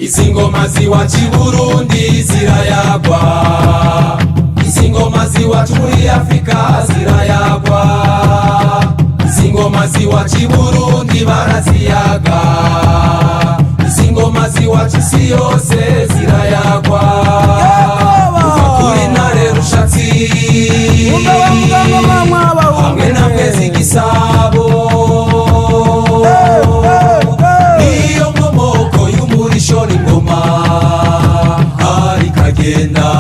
Izingoma ziwacu i Burundi zirayagwa, izingoma ziwacu muri Afrika zirayagwa, izingoma ziwacu i Burundi baraziyaga, izingoma ziwacu isi yose zirayagwa, kuva kuri Ntare Rushatsi hamwe na Mwezi Gisabo, niyo nkomoko y'umurisho n'ingoma hari kagenda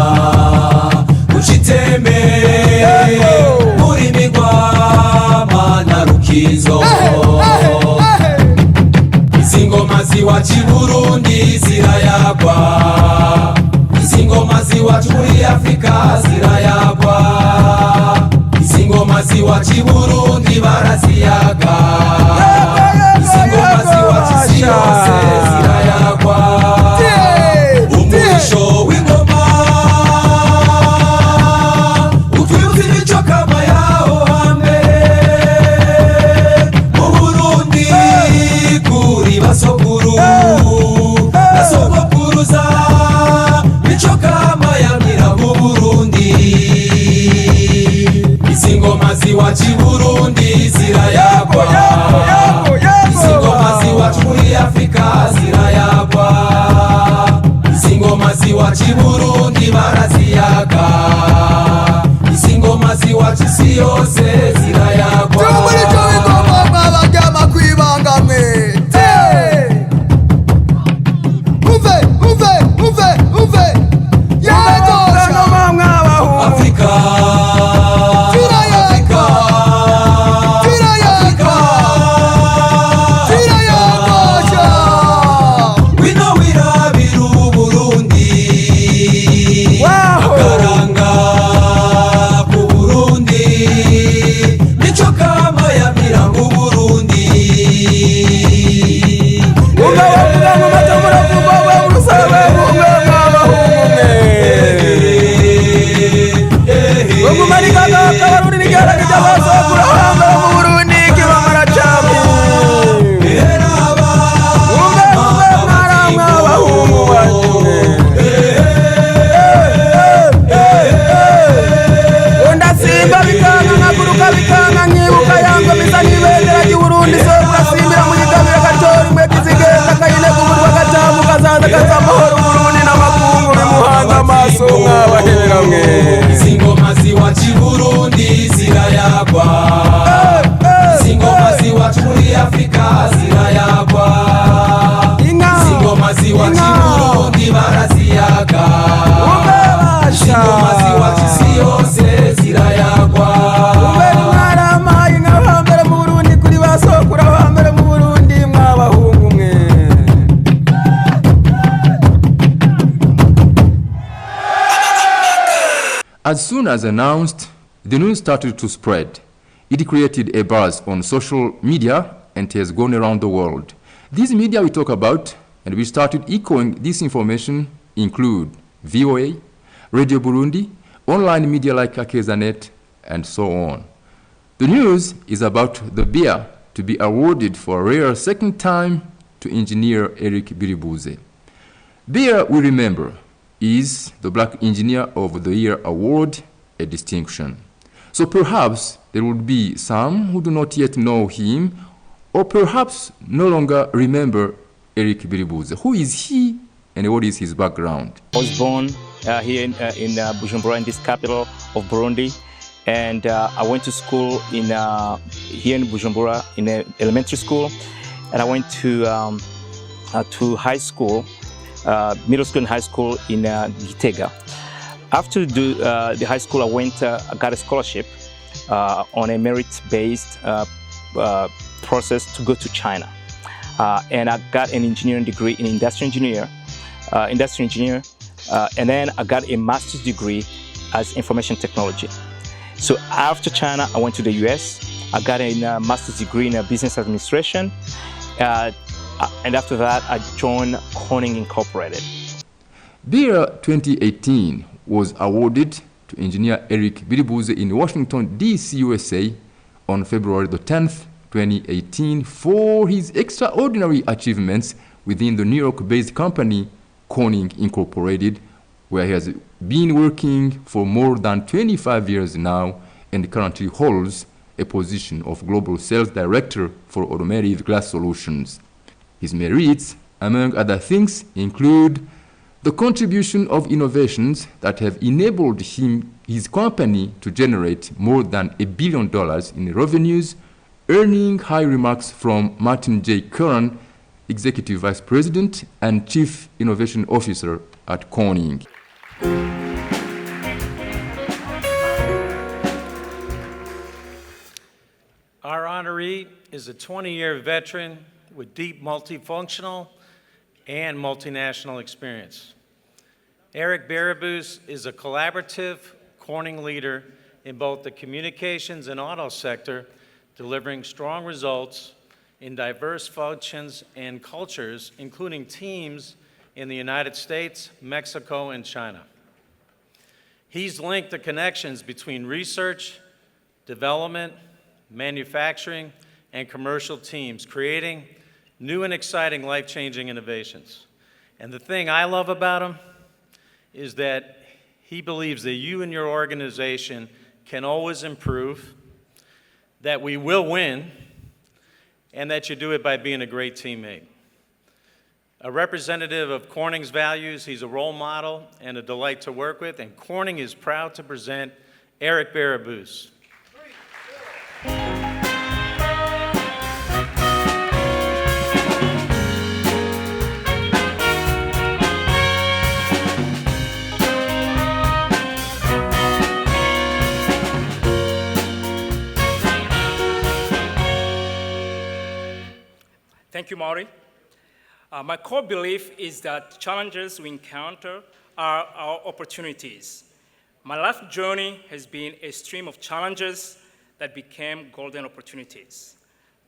uciteme muri Migwama na Rukizo. Izingoma ziwacu i Burundi zirayagwa, izingoma ziwacu muri Afrika zirayagwa, izingoma ziwacu i Burundi baraziyaga, izingoma ziwacu isi yose zirayagwa, umurisho w'ingoma utwibutsa imico kama yaho hambere mu Burundi kuri basokuru na sogokuruza, mico kama yamira mu Burundi. Izingoma ziwacu i Burundi zirayagwa, izingoma ziwacu muri Afrika zirayagwa, izingoma ziwacu i Burundi baraziyaga, izingoma ziwacu isi yose zirayagwa. Umurisho w'ingoma mwabajyama kwibanga mwe, uve yagosha Afrika izingoma ziwacu i Burundi zirayagwa, izingoma ziwacu muri Afrika zirayagwa, izingoma ziwacu i Burundi baraziyaga, izingoma ziwacu isi yose zirayagwa. As soon as announced, the news started to spread. It created a buzz on social media and it has gone around the world. These media we talk about and we started echoing this information include VOA, Radio Burundi, online media like Akezanet, and so on. The news is about the beer to be awarded for a rare second time to engineer Eric BIRIBUZE. Beer, we remember, is the Black Engineer of the Year award, a distinction. So perhaps there would be some who do not yet know him, or perhaps no longer remember Eric BIRIBUZE. Who is he and what is his background? I was born here in Bujumbura, in this capital of Burundi, and I went to school here in Bujumbura in elementary school, and I went to high school, middle school and high school in Gitega. After the high school, I got a scholarship on a merit-based process to go to China, and I got an engineering degree in industrial engineer, and then I got a master's degree as information technology. So after China, I went to the US. I got a master's degree in business administration, and after that, I joined Corning Incorporated. Beer 2018 was awarded to engineer Eric BIRIBUZE in Washington, D.C., USA on February the 10th, 2018 for his extraordinary achievements within the New York-based company Corning Incorporated, where he has been working for more than 25 years now and currently holds a position of Global Sales Director for Automotive Glass Solutions. His merits, among other things, include the contribution of innovations that have enabled his company to generate more than $1 billion in revenues, earning high remarks from Martin J. Curran, Executive Vice President and Chief Innovation Officer at Corning. Our honoree is a 20-year veteran with deep multifunctional and multinational experience. Eric BIRIBUZE is a collaborative Corning leader in both the communications and auto sector, delivering strong results in diverse functions and cultures, including teams in the United States, Mexico, and China. He's linked the connections between research, development, manufacturing, and commercial teams, creating new and exciting life-changing innovations. And the thing I love about him is that he believes that you and your organization can always improve, that we will win, and that you do it by being a great teammate. A representative of Corning's values, he's a role model and a delight to work with, and Corning is proud to present Eric BIRIBUZE. Thank you, Maury. My core belief is that challenges we encounter are our opportunities. My life journey has been a stream of challenges that became golden opportunities.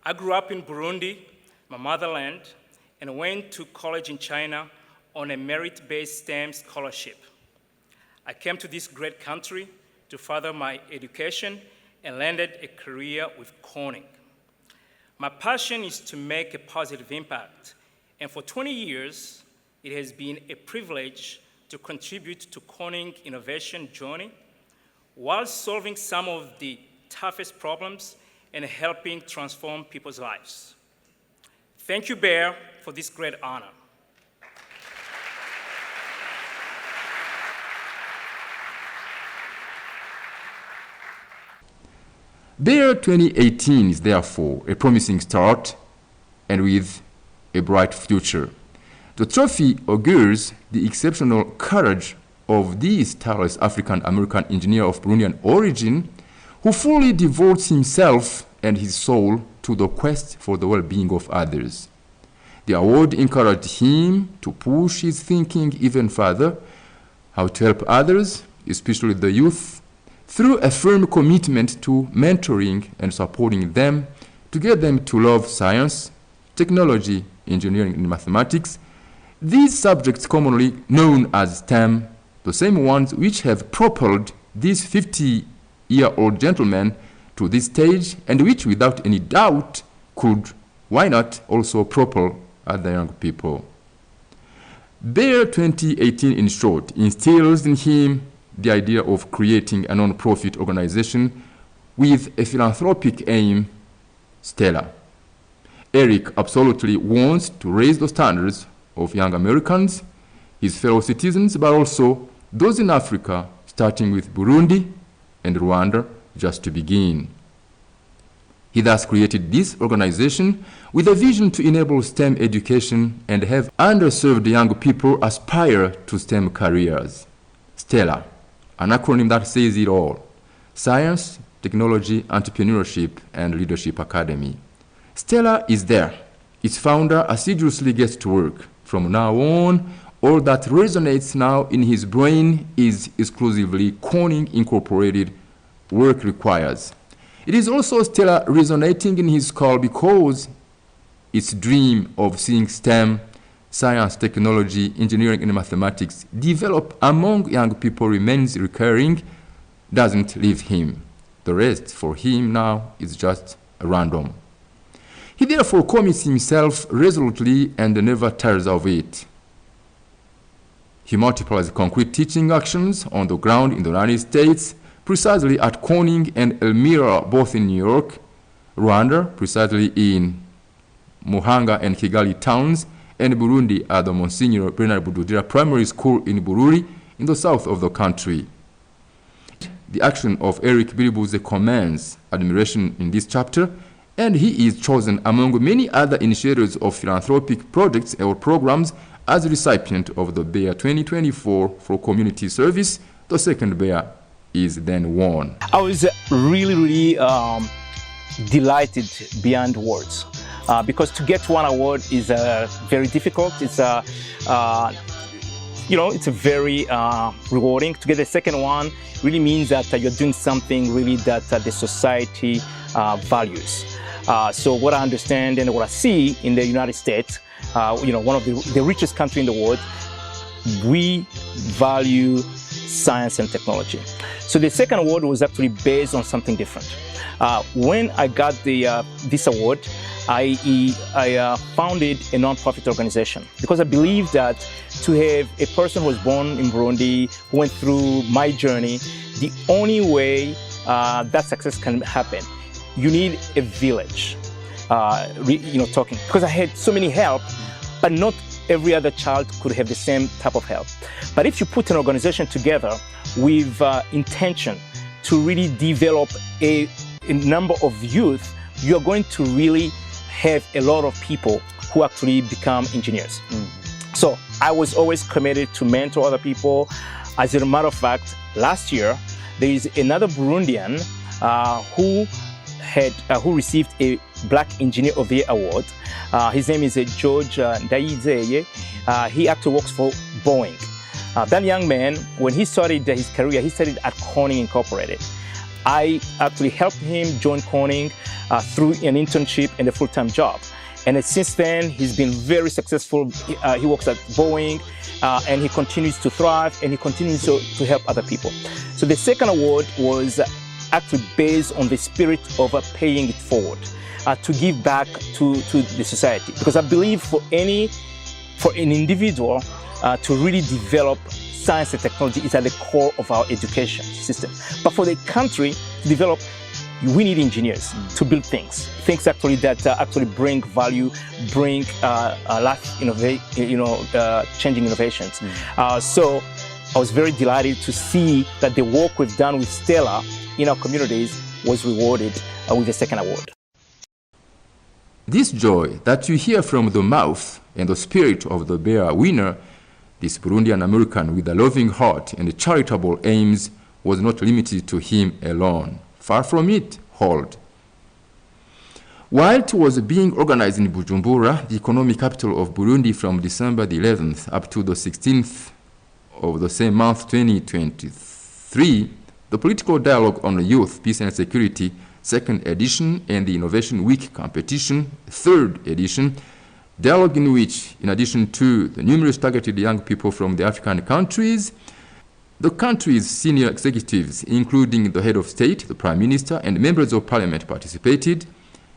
I grew up in Burundi, my motherland, and went to college in China on a merit-based STEM scholarship. I came to this great country to further my education and landed a career with Corning. My passion is to make a positive impact, and for 20 years, it has been a privilege to contribute to Corning innovation journey while solving some of the toughest problems and helping transform people's lives. Thank you, Bear, for this great honor. Their 2018 is therefore a promising start and with a bright future. The trophy augurs the exceptional courage of this tireless African-American engineer of Burundian origin who fully devotes himself and his soul to the quest for the well-being of others. The award encouraged him to push his thinking even further, how to help others, especially the youth, through a firm commitment to mentoring and supporting them to get them to love science, technology, engineering, and mathematics, these subjects commonly known as STEM, the same ones which have propelled this 50-year-old gentleman to this stage and which without any doubt could, why not, also propel other young people. Bear 2018, in short, instills in him the idea of creating a non-profit organization with a philanthropic aim, Stellar. Eric absolutely wants to raise the standards of young Americans, his fellow citizens, but also those in Africa, starting with Burundi and Rwanda, just to begin. He thus created this organization with a vision to enable STEM education and have underserved young people aspire to STEM careers. Stellar, an acronym that says it all: Science, Technology, Entrepreneurship, and Leadership Academy. Stellar is there. Its founder assiduously gets to work. From now on, all that resonates now in his brain is exclusively Corning Incorporated work requires. It is also Stellar resonating in his skull because its dream of seeing STEM, science, technology, engineering, and mathematics develop among young people remains recurring, doesn't leave him. The rest for him now is just random. He therefore commits himself resolutely and never tires of it. He multiplies concrete teaching actions on the ground in the United States, precisely at Corning and Elmira, both in New York, Rwanda, precisely in Muhanga and Kigali towns, and Burundi at the Monsignor Bernard Bududira Primary School in Bururi, in the south of the country. The action of Eric BIRIBUZE commands admiration in this chapter, and he is chosen among many other initiators of philanthropic projects or programs as recipient of the Bear 2024 for community service. The second Bear is then won. I was really delighted beyond words because to get one award is very difficult. It's it's very rewarding. To get the second one really means that you're doing something really that the society values. So what I understand and what I see in the United States, one of the richest country in the world, we value science and technology. So the second award was actually based on something different. When I got this award, I founded a non-profit organization because I believe that to have a person who was born in Burundi, who went through my journey, the only way that success can happen, you need a village, talking. Because I had so many help, but not every other child could have the same type of help. But if you put an organization together with intention to really develop a number of youth, you're going to really have a lot of people who actually become engineers. So I was always committed to mentor other people. As a matter of fact, last year, there is another Burundian who received a Black Engineer of the Year award. His name is George Ndayizeye. He actually works for Boeing. That young man, when he started his career, he started at Corning Incorporated. I actually helped him join Corning through an internship and a full-time job. And since then, he's been very successful. He works at Boeing, and he continues to thrive, and he continues to help other people. So the second award was actually based on the spirit of paying it forward, to give back to the society. Because I believe for an individual to really develop science and technology is at the core of our education system. But for the country to develop, we need engineers to build things actually that actually bring value, bring changing innovations. So I was very delighted to see that the work we've done with Stella in our communities was rewarded with the second award. This joy that you hear from the mouth and the spirit of the Bear winner, this Burundian American with a loving heart and charitable aims, was not limited to him alone. Far from it, hold. While it was being organized in Bujumbura, the economic capital of Burundi, from December the 11th up to the 16th of the same month, 2023, the Political Dialogue on Youth, Peace and Security, 2nd edition, and the Innovation Week Competition, 3rd edition, dialogue in which, in addition to the numerous targeted young people from the African countries, the country's senior executives, including the head of state, the prime minister, and members of parliament participated.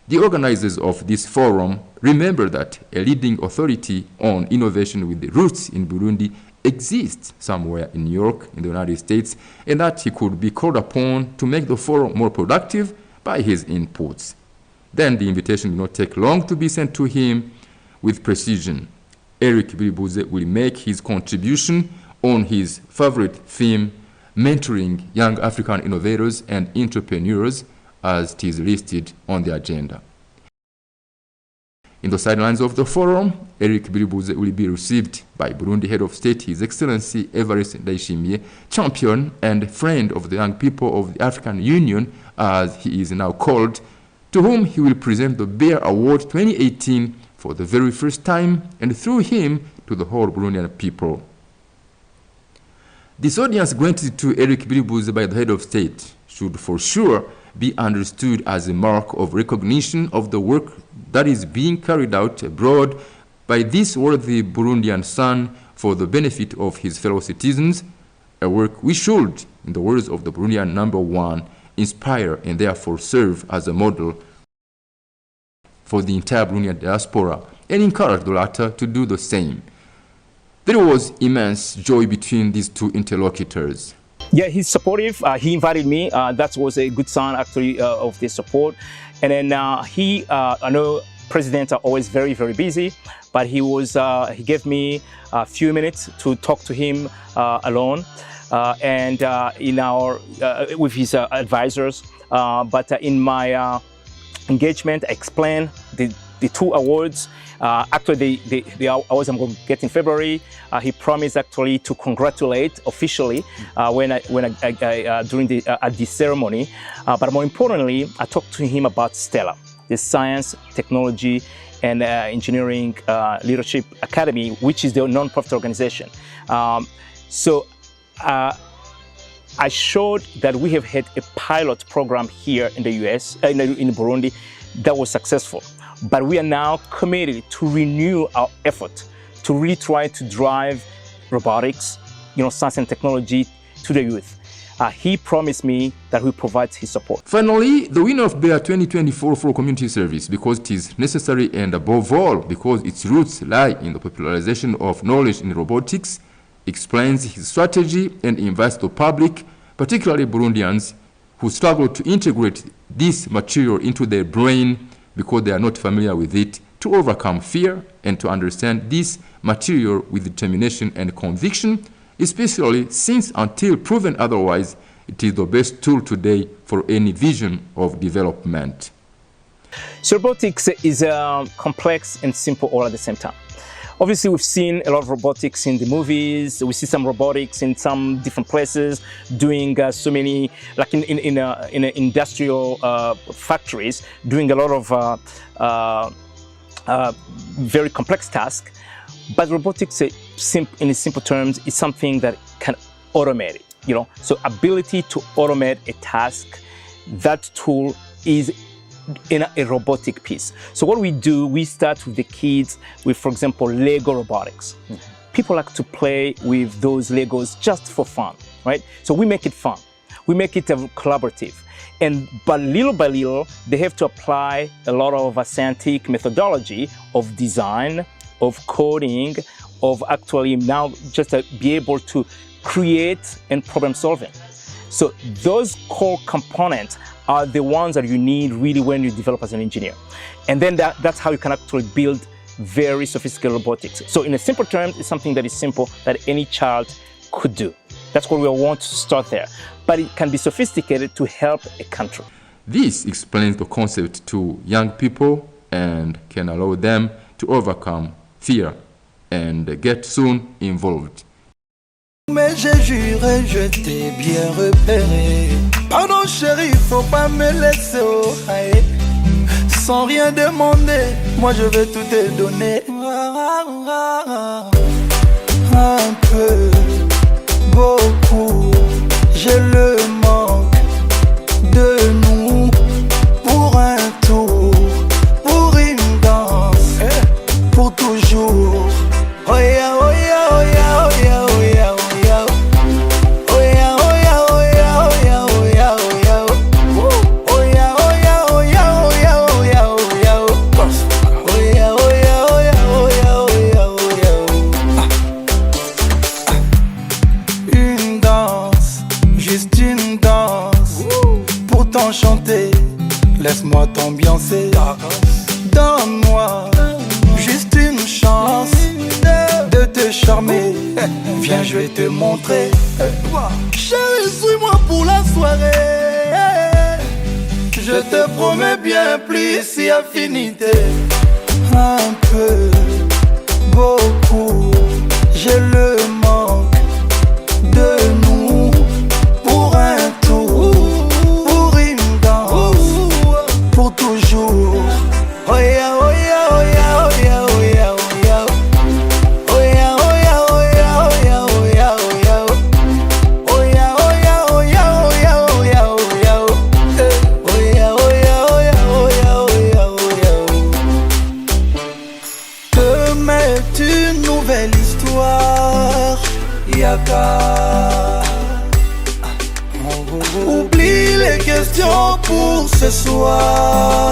The organizers of this forum remember that a leading authority on innovation with the roots in Burundi exists somewhere in New York, in the United States, and that he could be called upon to make the forum more productive by his inputs. Then the invitation did not take long to be sent to him with precision. Eric BIRIBUZE will make his contribution on his favorite theme, mentoring young African innovators and entrepreneurs, as it is listed on the agenda. In the sidelines of the forum, Eric BIRIBUZE will be received by Burundi Head of State, His Excellency Evariste Ndayishimiye, champion and friend of the young people of the African Union, as he is now called, to whom he will present the Bear Award 2018 for the very first time, and through him to the whole Burundian people. This audience granted to Eric BIRIBUZE by the head of state should for sure be understood as a mark of recognition of the work that is being carried out abroad by this worthy Burundian son for the benefit of his fellow citizens, a work we should, in the words of the Burundian #1, inspire and therefore serve as a model for the entire Burundian diaspora and encouraged the latter to do the same. There was immense joy between these two interlocutors. Yeah, he's supportive. He invited me. That was a good sign, actually, of the support. And then I know presidents are always very, very busy, but he gave me a few minutes to talk to him alone and with his advisors. But in my engagement, I explained the two awards. Actually, the awards I'm going to get in February. He promised actually to congratulate officially during the ceremony. But more importantly, I talked to him about Stella, the Science, Technology, and Engineering Leadership Academy, which is the non-profit organization. So I showed that we have had a pilot program here in the US, in Burundi, that was successful. But we are now committed to renew our effort to really try to drive robotics, science and technology to the youth. He promised me that he provides his support. Finally, the winner of BEA 2024 for community service, because it is necessary and above all because its roots lie in the popularization of knowledge in robotics, explains his strategy and invites the public, particularly Burundians, who struggle to integrate this material into their brain because they are not familiar with it, to overcome fear and to understand this material with determination and conviction, especially since, until proven otherwise, it is the best tool today for any vision of development. So robotics is complex and simple all at the same time. Obviously, we've seen a lot of robotics in the movies. We see some robotics in some different places doing so many, like in industrial factories, doing a lot of very complex tasks. But robotics, in simple terms, is something that can automate it. So ability to automate a task, that tool is in a robotic piece. So what we do, we start with the kids with, for example, Lego robotics. People like to play with those Legos just for fun, right? So we make it fun. We make it collaborative. But little by little, they have to apply a lot of scientific methodology of design, of coding, of actually now just be able to create and problem solving. So those core components are the ones that you need really when you develop as an engineer. And then that's how you can actually build very sophisticated robotics. So in a simple terms, it's something that is simple that any child could do. That's what we want to start there. But it can be sophisticated to help a country. This explains the concept to young people and can allow them to overcome fear and get soon involved. Mais j'ai juré, je t'ai bien repéré. Pardon chérie, faut pas me laisser aïe. Sans rien demander, moi je vais tout te donner. Un peu, beaucoup, j'ai le manque de nous. Pour un tour, pour une danse, pour toujours. Oh yeah, oh yeah, oh yeah, oh yeah, oh yeah. Chanter, laisse-moi t'ambiancer. Donne-moi juste une chance de te charmer. Viens, je vais te montrer. Chérie, suis-moi pour la soirée. Je te promets bien plus si affinité. Un peu, beaucoup, j'ai le manque de nous. Pour un tour, pour toujours. Oh yeah, oh yeah, oh yeah, oh yeah, oh yeah, oh yeah. Oh yeah, oh yeah, oh yeah, oh yeah, oh yeah, oh yeah. Oh yeah, oh yeah, oh yeah, oh yeah, oh yeah, oh yeah. Oh yeah, oh yeah, oh yeah, oh yeah, oh yeah, oh yeah. Demain est une nouvelle histoire. Yaka. Oublie les questions pour ce soir.